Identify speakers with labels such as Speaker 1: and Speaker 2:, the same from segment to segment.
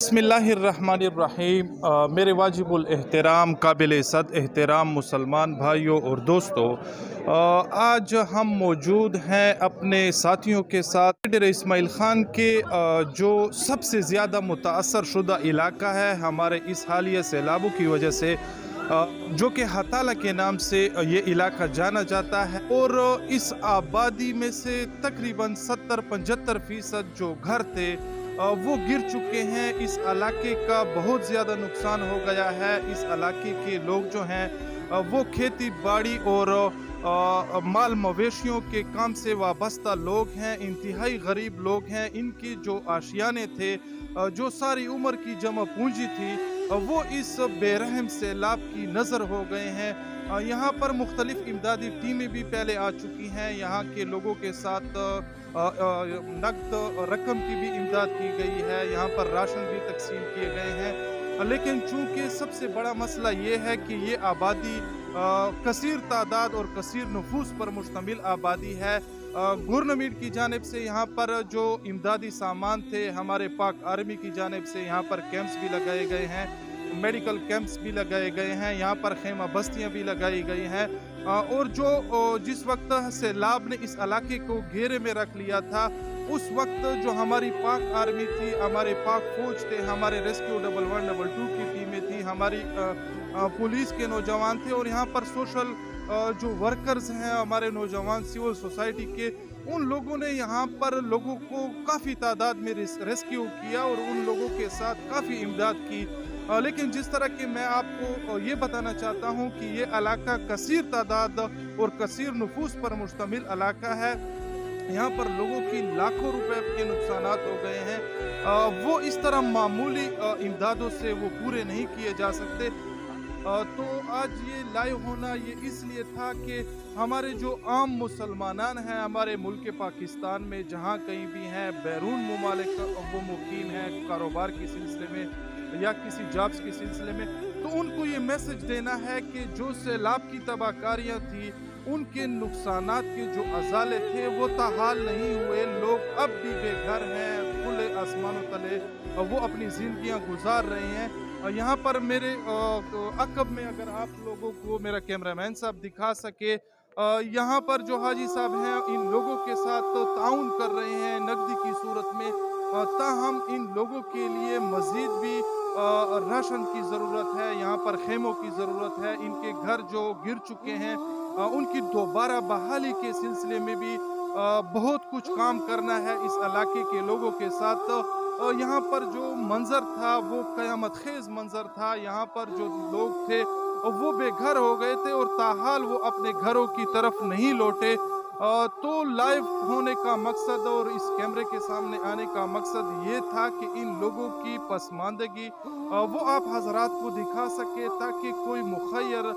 Speaker 1: बिस्मिल्लाहिर्रहमानिर्रहीम। मेरे वाजिबुल एहतराम काबिल सद एहतराम मुसलमान भाइयों और दोस्तों, आज हम मौजूद हैं अपने साथियों के साथ लीडर इस्माइल ख़ान के जो सबसे ज़्यादा मुतासर शुदा इलाका है हमारे इस हालिया सैलाबों की वजह से, जो कि हताला के नाम से ये इलाका जाना जाता है। और इस आबादी में से तकरीबन 70-75% जो घर थे वो गिर चुके हैं। इस इलाके का बहुत ज़्यादा नुकसान हो गया है। इस इलाके के लोग जो हैं वो खेती बाड़ी और माल मवेशियों के काम से वाबस्ता लोग हैं, इंतहाई गरीब लोग हैं। इनकी जो आशियाने थे, जो सारी उम्र की जमा पूंजी थी, वो इस बेरहम सैलाब की नज़र हो गए हैं। यहाँ पर मुख्तलिफ इमदादी टीमें भी पहले आ चुकी हैं। यहाँ के लोगों के साथ नकद रकम की भी इमदाद की गई है, यहाँ पर राशन भी तकसीम किए गए हैं। लेकिन चूँकि सबसे बड़ा मसला ये है कि ये आबादी कसीर तादाद और कसीर नफूस पर मुश्तमिल आबादी है। गवर्नमेंट की जानिब से यहाँ पर जो इमदादी सामान थे, हमारे पाक आर्मी की जानिब से यहाँ पर कैंप्स भी लगाए गए हैं, मेडिकल कैंप्स भी लगाए गए हैं, यहाँ पर खेमा बस्तियाँ भी लगाई गई हैं। और जो जिस वक्त सैलाब ने इस इलाके को घेरे में रख लिया था, उस वक्त जो हमारी पाक आर्मी थी, हमारे पाक फौज थे, हमारे रेस्क्यू 1112 की टीमें थी, हमारी पुलिस के नौजवान थे, और यहाँ पर सोशल जो वर्कर्स हैं, हमारे नौजवान सिविल सोसाइटी के, उन लोगों ने यहाँ पर लोगों को काफ़ी तादाद में रेस्क्यू किया और उन लोगों के साथ काफ़ी इमदाद की। लेकिन जिस तरह कि मैं आपको ये बताना चाहता हूँ कि ये इलाका कसीर तादाद और कसीर नफूस पर मुश्तमिल इलाका है। यहाँ पर लोगों की लाखों रुपए के नुकसानात हो गए हैं। वो इस तरह मामूली इमदादों से वो पूरे नहीं किए जा सकते। तो आज ये लाइव होना ये इसलिए था कि हमारे जो आम मुसलमान हैं हमारे मुल्क पाकिस्तान में, जहाँ कहीं भी हैं, बैरून मुमालिक वो मुकीम हैं कारोबार के सिलसिले में या किसी जॉब्स के सिलसिले में, तो उनको ये मैसेज देना है कि जो सैलाब की तबाहकारियाँ थी, उनके नुकसानात के जो अजाले थे वो ताहाल नहीं हुए। लोग अब भी बेघर हैं, खुले आसमानों तले वो अपनी ज़िंदगियाँ गुजार रहे हैं। यहाँ पर मेरे अकब में अगर आप लोगों को मेरा कैमरामैन साहब दिखा सके, यहाँ पर जो हाजी साहब हैं इन लोगों के साथ तो ताउन कर रहे हैं नकदी की सूरत में। ताहम इन लोगों के लिए मज़ीद भी राशन की ज़रूरत है, यहाँ पर खेमों की ज़रूरत है। इनके घर जो गिर चुके हैं उनकी दोबारा बहाली के सिलसिले में भी बहुत कुछ काम करना है इस इलाके के लोगों के साथ। यहाँ पर जो मंज़र था वो क़यामत खेज़ मंज़र था। यहाँ पर जो लोग थे वो बेघर हो गए थे और ताहाल वो अपने घरों की तरफ नहीं लौटे। तो लाइव होने का मकसद और इस कैमरे के सामने आने का मकसद ये था कि इन लोगों की पसमानदगी वो आप हजरात को दिखा सके, ताकि कोई मुखय्यर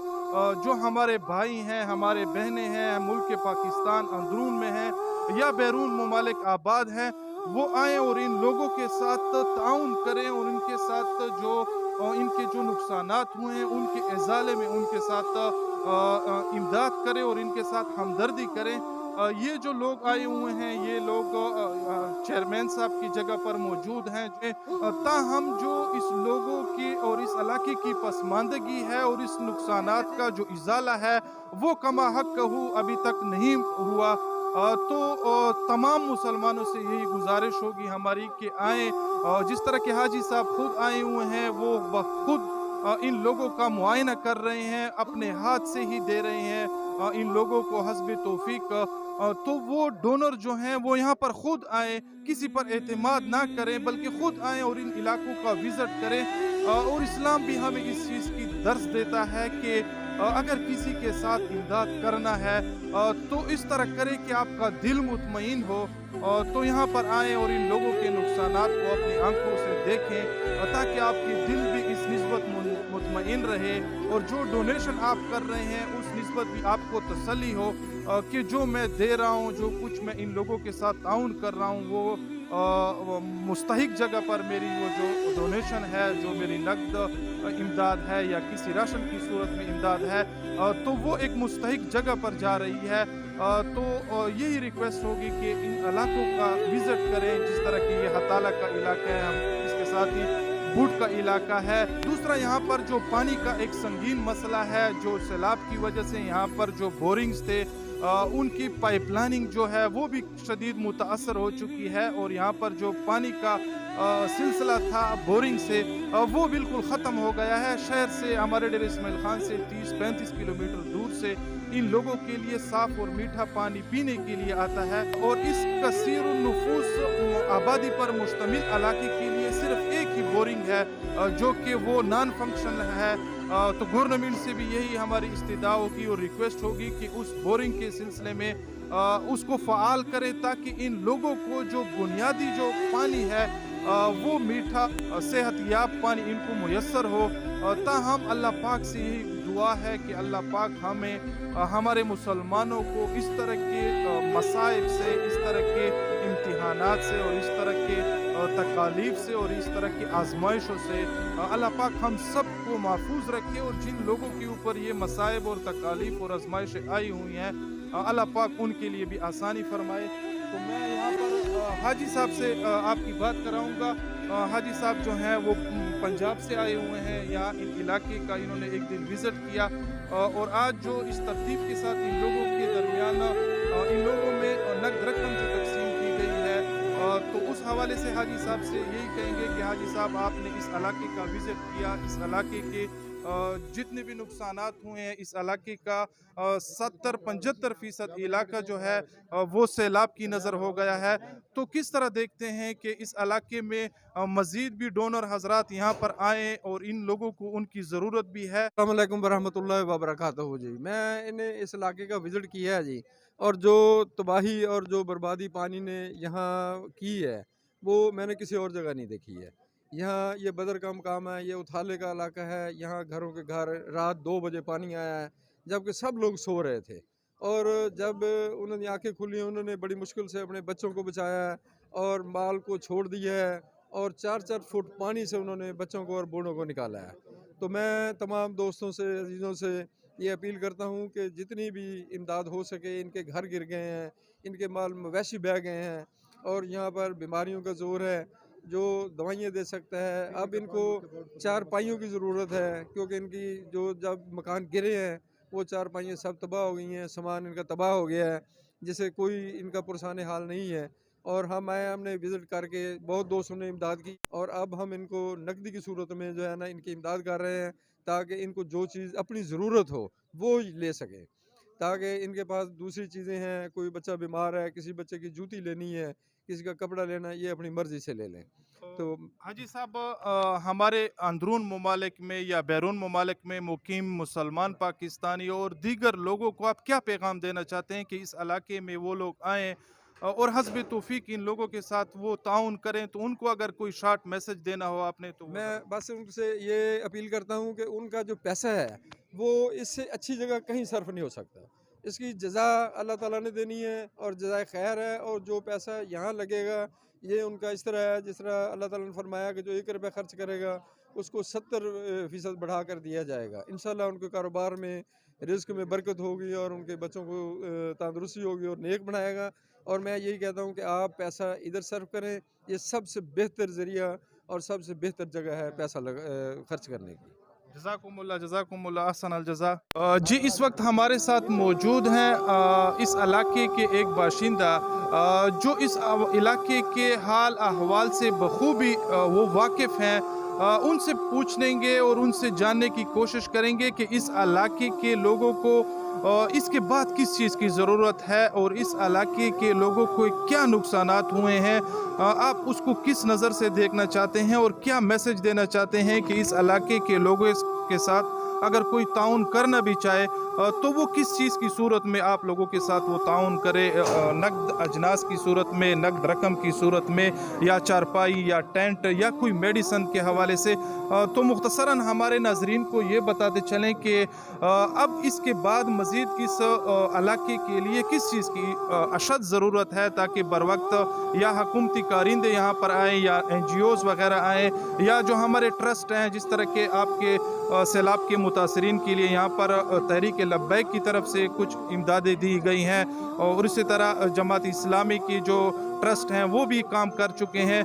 Speaker 1: जो हमारे भाई हैं, हमारे बहनें हैं, मुल्क पाकिस्तान अंदरून में हैं या बैरून ममालिक आबाद हैं, वो आएँ और इन लोगों के साथ ताउन करें और इनके साथ जो इनके जो नुकसानात हुए हैं उनके इजाले में उनके साथ इमदाद करें और इनके साथ हमदर्दी करें। ये जो लोग आए हुए हैं, ये लोग चेयरमैन साहब की जगह पर मौजूद हैं। ताहम जो इस लोगों की और इस इलाके की पसमानदगी है और इस नुकसानात का जो इजाला है वो कमा हक अभी तक नहीं हुआ। तो तमाम मुसलमानों से यही गुजारिश होगी हमारी कि आएँ, जिस तरह के हाजी साहब खुद आए हुए हैं, वो खुद इन लोगों का मुआयना कर रहे हैं, अपने हाथ से ही दे रहे हैं इन लोगों को हस्ब तौफीक। तो वो डोनर जो हैं वो यहाँ पर खुद आए, किसी पर एतमाद ना करें, बल्कि खुद आएँ और इन इलाकों का विज़िट करें। और इस्लाम भी हमें इस चीज़ की दर्स देता है कि अगर किसी के साथ इमदाद करना है तो इस तरह करें कि आपका दिल मुतमईन हो। तो यहाँ पर आएँ और इन लोगों के नुकसानात को अपनी आंखों से देखें, ताकि आपकी दिल भी इस निस्बत मुतमईन रहे और जो डोनेशन आप कर रहे हैं उस निस्बत भी आपको तसल्ली हो कि जो मैं दे रहा हूँ, जो कुछ मैं इन लोगों के साथ ताउन कर रहा हूँ, वो मुस्तहिक जगह पर मेरी वो जो डोनेशन है, जो मेरी नकद इमदाद है या किसी राशन की सूरत में इमदाद है, तो वो एक मुस्तहिक जगह पर जा रही है। तो यही रिक्वेस्ट होगी कि इन इलाकों का विज़िट करें, जिस तरह की ये हताला का इलाका है। हम इसके साथ ही बूट का इलाका है। दूसरा यहाँ पर जो पानी का एक संगीन मसला है, जो सैलाब की वजह से यहाँ पर जो बोरिंग्स थे उनकी पाइपलाइनिंग जो है वो भी शदीद मुतासर हो चुकी है, और यहाँ पर जो पानी का सिलसिला था बोरिंग से वो बिल्कुल ख़त्म हो गया है। शहर से, हमारे डेरा इस्माइल खान से 30-35 किलोमीटर दूर से इन लोगों के लिए साफ़ और मीठा पानी पीने के लिए आता है, और इस कसीर नफूस आबादी पर मुश्तमिल इलाके के लिए सिर्फ एक ही बोरिंग है जो कि वो नॉन फंक्शनल है। तो गवर्नमेंट से भी यही हमारी इस्तदा होगी और रिक्वेस्ट होगी कि उस बोरिंग के सिलसिले में उसको फ़आल करें, ताकि इन लोगों को जो बुनियादी जो पानी है वो मीठा सेहतयाब पानी इनको मुयस्सर हो। ताहम अल्लाह पाक से यही दुआ है कि अल्लाह पाक हमें हमारे मुसलमानों को इस तरह के मसाइब से, इस तरह के इम्तिहानात से और इस तरह के तकालीफ से और इस तरह की आजमाइशों से अल्लाह पाक हम सब को महफूज रखे, और जिन लोगों के ऊपर ये मसाइब और तकालीफ और आजमाइशें आई हुई हैं अल्लाह पाक उनके लिए भी आसानी फरमाए। तो मैं यहाँ पर हाजी साहब से आपकी बात कराऊंगा। हाजी साहब जो हैं वो पंजाब से आए हुए हैं, यहाँ इन इलाके का इन्होंने एक दिन विज़िट किया, और आज जो इस तरतीब के साथ इन लोगों के दरमियान इन लोगों में नकद रकम जो तकसीम की गई है, तो उस हवाले से हाजी साहब से यही कहेंगे कि हाजी साहब आपने इस इलाके का विज़िट किया, इस इलाके के जितने भी नुकसानात हुए हैं, इस इलाके का 70-75% इलाका जो है वो सैलाब की नज़र हो गया है। तो किस तरह देखते हैं कि इस इलाके में मज़ीद भी डोनर हजरात यहाँ पर आएँ, और इन लोगों को उनकी ज़रूरत भी है।
Speaker 2: अस्सलाम वालेकुम वरहमतुल्लाहि वबरकातुहू जी। मैं इन्हें इस इलाके का विज़िट किया है जी, और जो तबाही और जो बर्बादी पानी ने यहाँ की है वो मैंने किसी और जगह नहीं देखी है। यहाँ ये बदर का मकाम है, ये उथाले का इलाका है, यहाँ घरों के घर रात 2 बजे पानी आया है, जबकि सब लोग सो रहे थे, और जब उन्होंने आंखें खुली उन्होंने बड़ी मुश्किल से अपने बच्चों को बचाया है और माल को छोड़ दिया है, और 4-4 फुट पानी से उन्होंने बच्चों को और बूढ़ों को निकाला है। तो मैं तमाम दोस्तों से, अजीज़ों से ये अपील करता हूँ कि जितनी भी इमदाद हो सके, इनके घर गिर गए हैं, इनके माल मवेशी बह गए हैं, और यहाँ पर बीमारियों का ज़ोर है, जो दवाइयाँ दे सकता है। अब इनको चारपाइयों की ज़रूरत है, क्योंकि इनकी जो जब मकान गिरे हैं वो चारपाइयाँ सब तबाह हो गई हैं, सामान इनका तबाह हो गया है, जिसे कोई इनका पुरसाने हाल नहीं है। और हम आए, हमने विज़िट करके बहुत दोस्तों ने इमदाद की, और अब हम इनको नकदी की सूरत में जो है ना इनकी इमदाद कर रहे हैं, ताकि इनको जो चीज़ अपनी ज़रूरत हो वो ले सकें, ताकि इनके पास दूसरी चीज़ें हैं, कोई बच्चा बीमार है, किसी बच्चे की जूती लेनी है, किसी का कपड़ा लेना है, ये अपनी मर्ज़ी से ले लें। तो
Speaker 1: हाजी साहब, हमारे अंदरून ममालिक में या बैरून ममालिक में मुकीम मुसलमान पाकिस्तानी और दीगर लोगों को आप क्या पैगाम देना चाहते हैं कि इस इलाके में वो लोग आएँ और हस्ब तौफीक इन लोगों के साथ वो ताउन करें? तो उनको अगर कोई शार्ट मैसेज देना हो आपने तो
Speaker 2: मैं बस उनसे ये अपील करता हूँ कि उनका जो पैसा है वो इससे अच्छी जगह कहीं सर्फ नहीं हो सकता। इसकी जज़ा अल्लाह ताला ने देनी है, और जज़ाए खैर है, और जो पैसा यहाँ लगेगा ये उनका इस तरह है जिस तरह अल्लाह ताला ने फरमाया कि जो 1 रुपया खर्च करेगा उसको 70% बढ़ा कर दिया जाएगा। इंशाल्लाह उनके कारोबार में, रिज़्क में बरकत होगी, और उनके बच्चों को तंदुरुस्ती होगी और नेक बनाएगा। और मैं यही कहता हूँ कि आप पैसा इधर सर्व करें, ये सबसे बेहतर ज़रिया और सबसे बेहतर जगह है पैसा खर्च करने की।
Speaker 1: जज़ाकुमुल्लाह अहसन अल जज़ा। जी, इस वक्त हमारे साथ मौजूद हैं इस इलाके के एक बाशिंदा जो इस इलाके के हाल अहवाल से बखूबी वो वाकिफ़ हैं। उनसे पूछ लेंगे और उनसे जानने की कोशिश करेंगे कि इस इलाके के लोगों को इसके बाद किस चीज़ की ज़रूरत है और इस इलाके के लोगों को क्या नुकसानात हुए हैं, आप उसको किस नज़र से देखना चाहते हैं और क्या मैसेज देना चाहते हैं कि इस इलाके के लोगों के साथ अगर कोई ताउन करना भी चाहे तो वो किस चीज़ की सूरत में आप लोगों के साथ वो ताउन करे, नकद अजनास की सूरत में, नकद रकम की सूरत में, या चारपाई या टेंट या कोई मेडिसन के हवाले से। तो मुख्तसरन हमारे नाजरीन को ये बताते चलें कि अब इसके बाद मज़ीद इस इलाके के लिए किस चीज़ की अशद ज़रूरत है, ताकि बर वक्त या हुकूमती कारिंदे यहाँ पर आएँ या NGOs वगैरह आएँ, या जो हमारे ट्रस्ट हैं जिस तरह के आपके सैलाब के متاثرین کے لیے یہاں پر تحریک لبیک کی طرف سے کچھ امدادیں دی گئی ہیں اور اسی طرح جماعت اسلامی کی جو ٹرسٹ ہیں وہ بھی کام کر چکے ہیں.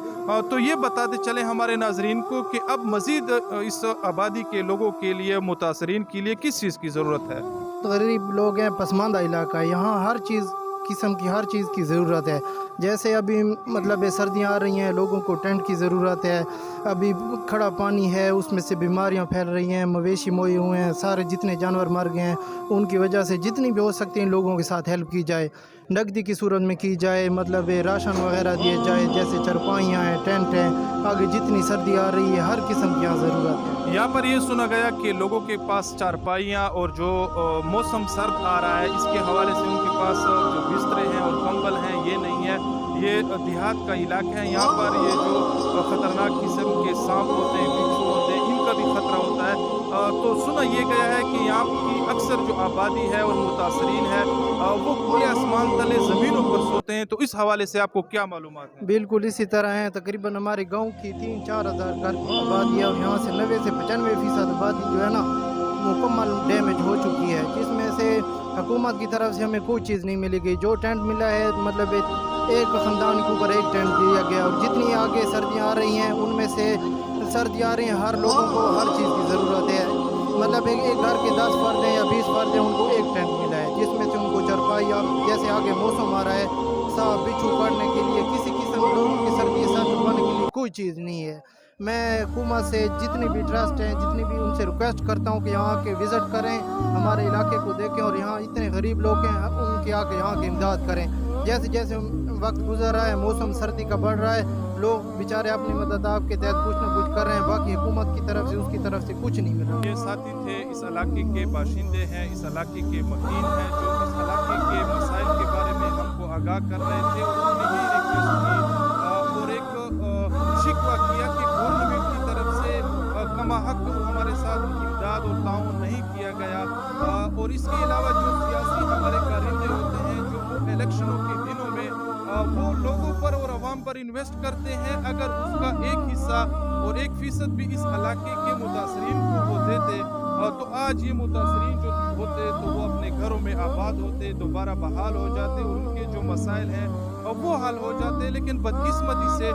Speaker 1: تو یہ بتاتے چلیں ہمارے ناظرین کو کہ اب مزید اس آبادی کے لوگوں کے لیے متاثرین کے لیے کس چیز کی ضرورت ہے؟
Speaker 3: غریب لوگ ہیں، پسماندہ علاقہ ہے، یہاں ہر چیز قسم کی ہر چیز کی ضرورت ہے. جیسے ابھی مطلب سردیاں آ رہی ہیں، لوگوں کو ٹینٹ کی ضرورت ہے. ابھی کھڑا پانی ہے، اس میں سے بیماریاں پھیل رہی ہیں، مویشی موئے ہوئے ہیں، سارے جتنے جانور مر گئے ہیں. ان کی وجہ سے جتنی بھی ہو سکتی ہیں لوگوں کے ساتھ ہیلپ کی جائے، نقدی کی صورت میں کی جائے، مطلب راشن وغیرہ دیے جائے، جیسے چرپائیاں ہیں، ٹینٹ ہیں. آگے جتنی سردی آ رہی ہے ہر قسم کی یہاں ضرورت ہے.
Speaker 1: یہاں پر یہ سنا گیا کہ لوگوں کے پاس چارپائیاں اور جو موسم سرد آ رہا ہے اس کے حوالے سے ان کے پاس جو بسترے ہیں اور کمبل ہیں یہ نہیں ہے. یہ دیہات کا علاقہ ہے، یہاں پر یہ جو خطرناک قسم کے سانپ ہوتے ہیں، بچھو ہوتے ہیں، ان کا بھی خطرہ ہوتا ہے. تو سنا یہ گیا ہے کہ یہاں کی اکثر جو آبادی ہے اور متاثرین ہے وہ کھلے آسمان تلے زمینوں پر سوتے ہیں. تو اس حوالے سے آپ کو کیا معلومات ہیں؟
Speaker 3: بالکل اسی طرح ہیں. تقریباً ہمارے گاؤں کی 3-4 ہزار گھر آبادی ہے اور یہاں سے 90 سے 95% آبادی جو ہے نا مکمل ڈیمیج ہو چکی ہے، جس میں سے حکومت کی طرف سے ہمیں کوئی چیز نہیں ملے گی. جو ٹینٹ ملا ہے مطلب ایک خاندان کے اوپر ایک ٹینٹ دیا گیا، اور جتنی آگے سردیاں آ رہی ہیں ان میں سے سردیاں آ رہی ہیں، ہر لوگوں کو ہر چیز کی ضرورت ہے. مطلب ایک گھر کے 10 فرد ہیں یا 20 فرد ہیں، ان کو ایک ٹینٹ ملا ہے، جس میں سے ان کو چرپائی جیسے آگے موسم آ رہا ہے سانپ بچھو کاٹنے کے لیے، کسی قسم لوگوں کی سردی سر چھپانے کے لیے کوئی چیز نہیں ہے. میں حکومت سے جتنی بھی ٹرسٹ ہیں جتنی بھی ان سے ریکویسٹ کرتا ہوں کہ یہاں کے وزٹ کریں، ہمارے علاقے کو دیکھیں اور یہاں اتنے غریب لوگ ہیں ان کے آ کے یہاں کی امداد کریں. جیسے جیسے وقت گزر رہا ہے، موسم سردی کا بڑھ رہا ہے، لوگ بیچارے اپنی مدد آپ کے تحت کچھ نہ کچھ کر رہے ہیں، باقی حکومت کی طرف سے اس کی طرف سے کچھ نہیں ملا.
Speaker 1: یہ ساتھی تھے، اس علاقے کے باشندے ہیں، اس علاقے کے مکین ہیں، جو اس علاقے کے مسائل کے بارے میں ہم کو آگاہ کر رہے تھے. اور انہوں نے یہ ریکویسٹ کی اور ایک شکوہ کیا کہ گورنمنٹ کی طرف سے کما حق ہمارے ساتھ امداد اور تعاون نہیں کیا گیا. اور اس کے علاوہ جو سیاسی ہمارے کارندے ہوتے ہیں جو الیکشنوں کے دنوں میں وہ لوگوں پر اور عوام پر انویسٹ کرتے ہیں، اگر اس کا 1% اور 1% بھی اس علاقے کے متاثرین کو وہ دیتے تو آج یہ متاثرین جو ہوتے تو وہ اپنے گھروں میں آباد ہوتے، دوبارہ بحال ہو جاتے اور ان کے جو مسائل ہیں وہ حل ہو جاتے. لیکن بدقسمتی سے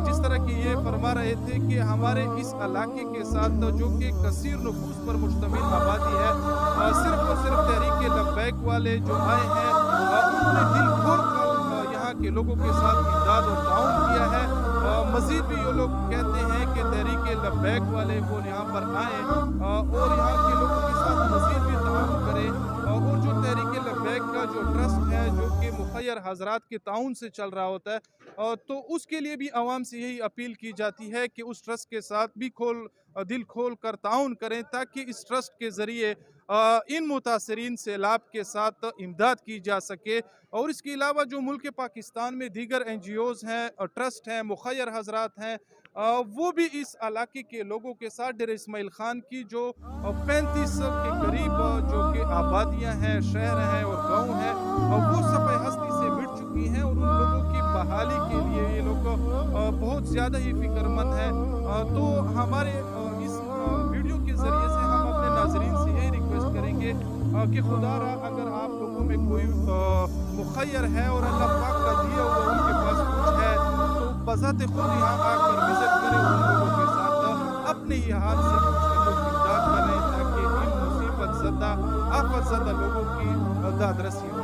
Speaker 1: جس طرح کہ یہ فرما رہے تھے کہ ہمارے اس علاقے کے ساتھ جو کہ کثیر نفوس پر مشتمل آبادی ہے، صرف اور صرف تحریک لبیک والے جو آئے ہیں انہوں نے دل کھول کر یہاں کے لوگوں کے ساتھ امداد اور تعاون کیا ہے. مزید بھی یہ لوگ کہتے ہیں کہ تحریک لبیک والے وہ یہاں پر آئیں اور یہاں کے لوگوں کے ساتھ مزید بھی تعاون کریں. اور جو تحریک لبیک کا جو ٹرسٹ ہے جو کہ مخیر حضرات کے تعاون سے چل رہا ہوتا ہے، تو اس کے لیے بھی عوام سے یہی اپیل کی جاتی ہے کہ اس ٹرسٹ کے ساتھ بھی دل کھول کر تعاون کریں، تاکہ اس ٹرسٹ کے ذریعے ان متاثرین سیلاب کے ساتھ امداد کی جا سکے. اور اس کے علاوہ جو ملک پاکستان میں دیگر NGOs ہیں، ٹرسٹ ہیں، مخیر حضرات ہیں، وہ بھی اس علاقے کے لوگوں کے ساتھ ڈیرہ اسماعیل خان کی جو 35 کے قریب جو کہ آبادیاں ہیں، شہر ہیں اور گاؤں ہیں، وہ صفحہ ہستی سے مٹ چکی ہیں اور ان لوگوں کی بحالی کے لیے یہ لوگ بہت زیادہ ہی فکر مند ہیں. تو ہمارے اس ویڈیو کے ذریعے سے ہم اپنے ناظرین سے یہی ریکویسٹ کریں گے کہ خدا را اگر آپ لوگوں میں کوئی مخیر ہے اور اللہ پاک کا دیا ہوا ان کے پاس کچھ ہے تو بذات خود یہاں آ کر وزٹ کریں اور ان لوگوں کے ساتھ اپنے ہی ہاتھ سے کچھ نہ کچھ امداد کریں، تاکہ ان مصیبت زدہ آفت زدہ لوگوں کی داد رسی ہو.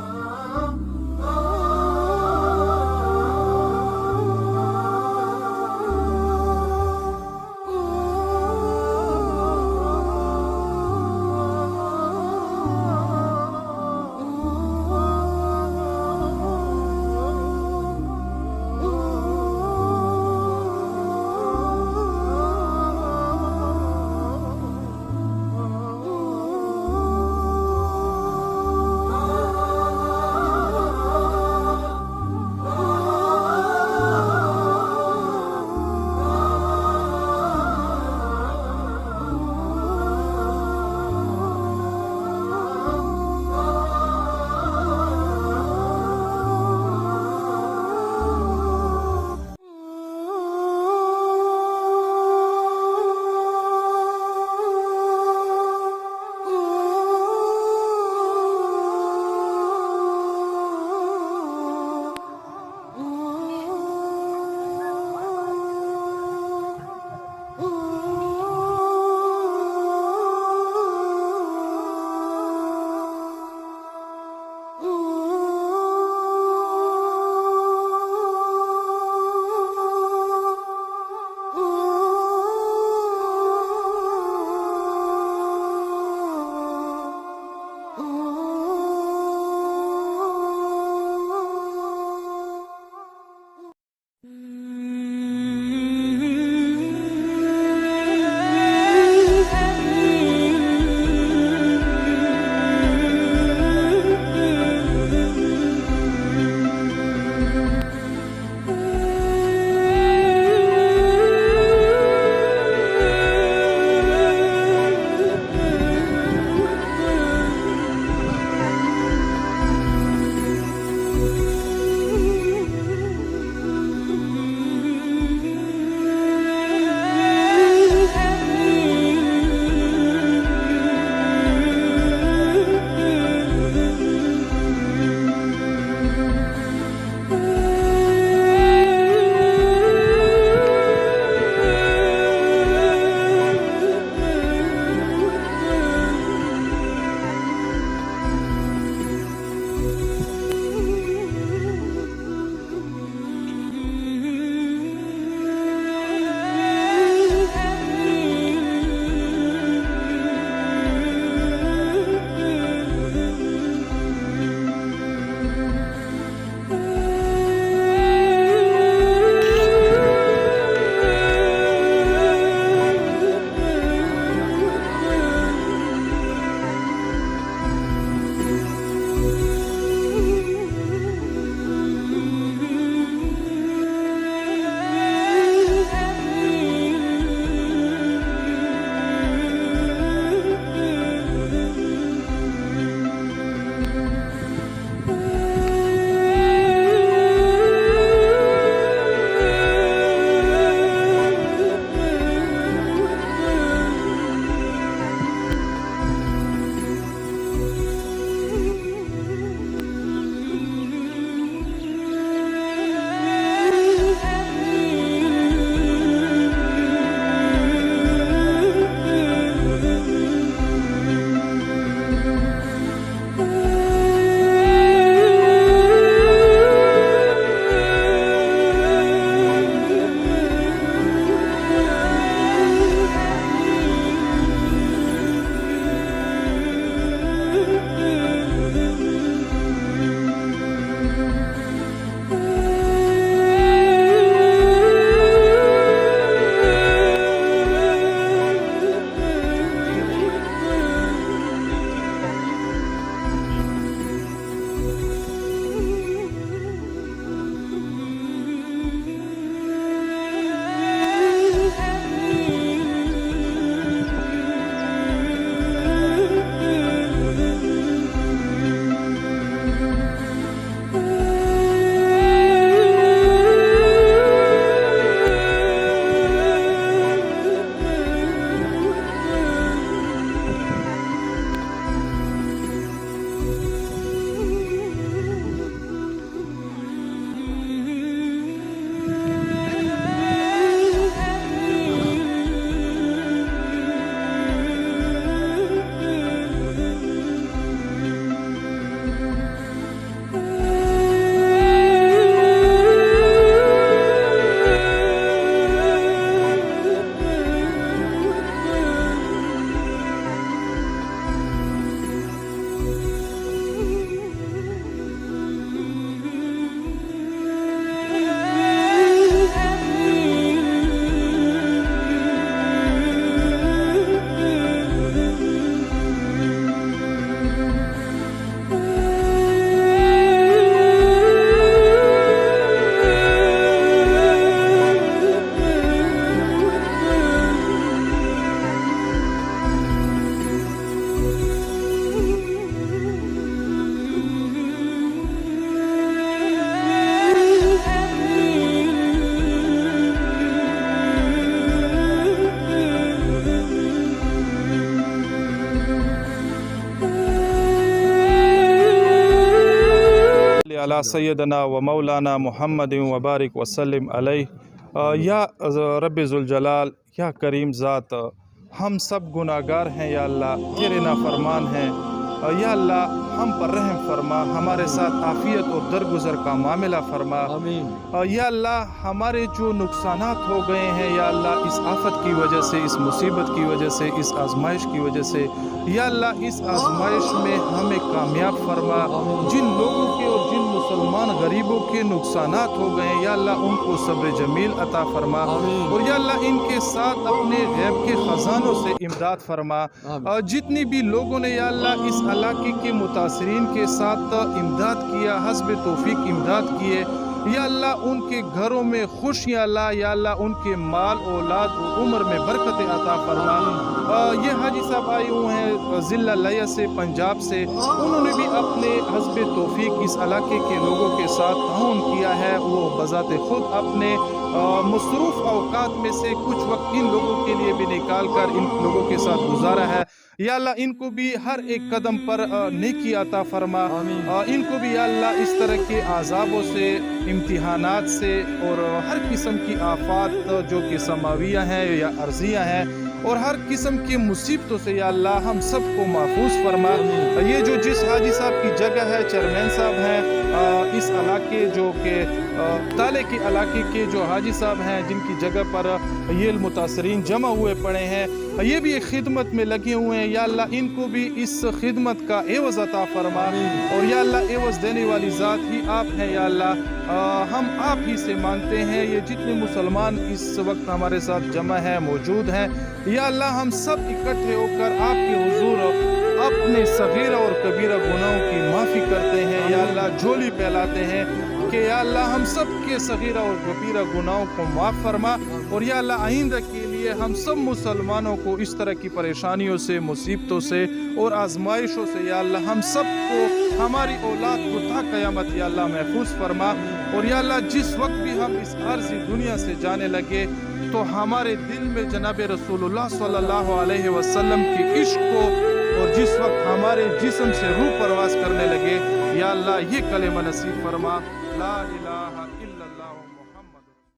Speaker 1: अला सय्यदना व मौलाना मुहम्मद व बारिक वसल्लम अलैहि। या रब्बे ज़ुल जलाल, या करीम ज़ात, हम सब गुनाहगार हैं या अल्लाह, तेरे नाफरमान हैं या अल्लाह, हम पर रहम फरमा, हमारे साथ आफ़ियत और दरगुजर का मामला फरमा। या अल्लाह, हमारे जो नुकसानात हो गए हैं या अल्लाह, इस आफत की वजह से, इस मुसीबत की वजह से, इस आजमाइश की वजह से, या अल्लाह, इस आजमाइश में हमें कामयाब फरमा। जिन लोगों के और जिन मुसलमान गरीबों के नुकसानात हो गए हैं या अल्लाह, उनको सब्र जमील अता फरमा। और या अल्लाह, इनके साथ अपने गैब के ख़जानों से इमदाद फरमा। जितनी भी लोगों ने या अल्लाह इस इलाके के मुतासरीन के साथ इमदाद किया, हस्ब तौफीक इमदाद किए, या अल्लाह, उनके घरों में खुशियाँ ला, या अल्लाह, उनके माल औलाद उम्र में बरकत अता फरमा। ये हाजी साहब आए हुए हैं ज़िला लया से, पंजाब से। उन्होंने भी अपने हस्ब तौफीक इस इलाके के लोगों के साथ ताउन किया है। वो बज़ाते खुद अपने मसरूफ़ औकात में से कुछ वक्त इन लोगों के लिए भी निकाल कर इन लोगों के साथ गुजारा है। या अल्लाह, इनको भी हर एक कदम पर नेकी अता फरमा। इनको भी या अल्लाह, इस तरह के आज़ाबों से, इम्तिहानात से और हर किस्म की आफात जो कि समाविया हैं या अर्जियाँ हैं, और हर किस्म की मुसीबतों से या अल्लाह, हम सबको महफूज फरमा। ये जो जिस हाजी साहब की जगह है, चेयरमैन साहब हैं इस इलाके जो कि ताले के इलाके के जो हाजी साहब हैं, जिनकी जगह पर ये मुतासरीन जमा हुए पड़े हैं, ये भी एक खिदमत में लगे हुए हैं। या अल्लाह, इनको भी इस खिदमत का एवज़ अता फरमा। और या अल्लाह, एवज़ देने वाली ज़ात ही आप हैं या अल्लाह, हम आप ही से मांगते हैं। ये जितने मुसलमान इस वक्त हमारे साथ जमा हैं, मौजूद हैं, या अल्लाह, हम सब इकट्ठे होकर आपके हुजूर अपने सगीरा और कबीरा गुनाहों की माफ़ी करते हैं। या अल्लाह, झोली फैलाते हैं कि या अल्लाह, हम सब के सगीरा और कबीरा गुनाहों को माफ़ फरमा। और या अल्लाह, आइंदा के लिए हम सब मुसलमानों को इस तरह की परेशानियों से, मुसीबतों से और आजमाइशों से या अल्लाह, हम सबको, हमारी औलाद को ता क़यामत या अल्लाह महफूज फरमा। और या अल्लाह, जिस वक्त भी हम इस अर्ज़ी दुनिया से जाने लगे तो हमारे दिल में जनाब रसूलुल्लाह सल्लल्लाहु अलैहि वसल्लम के इश्क को, और जिस वक्त हमारे जिस्म से रूह परवास करने लगे, या अल्लाह, ये कलेमा नसीब फरमा, ला इलाहा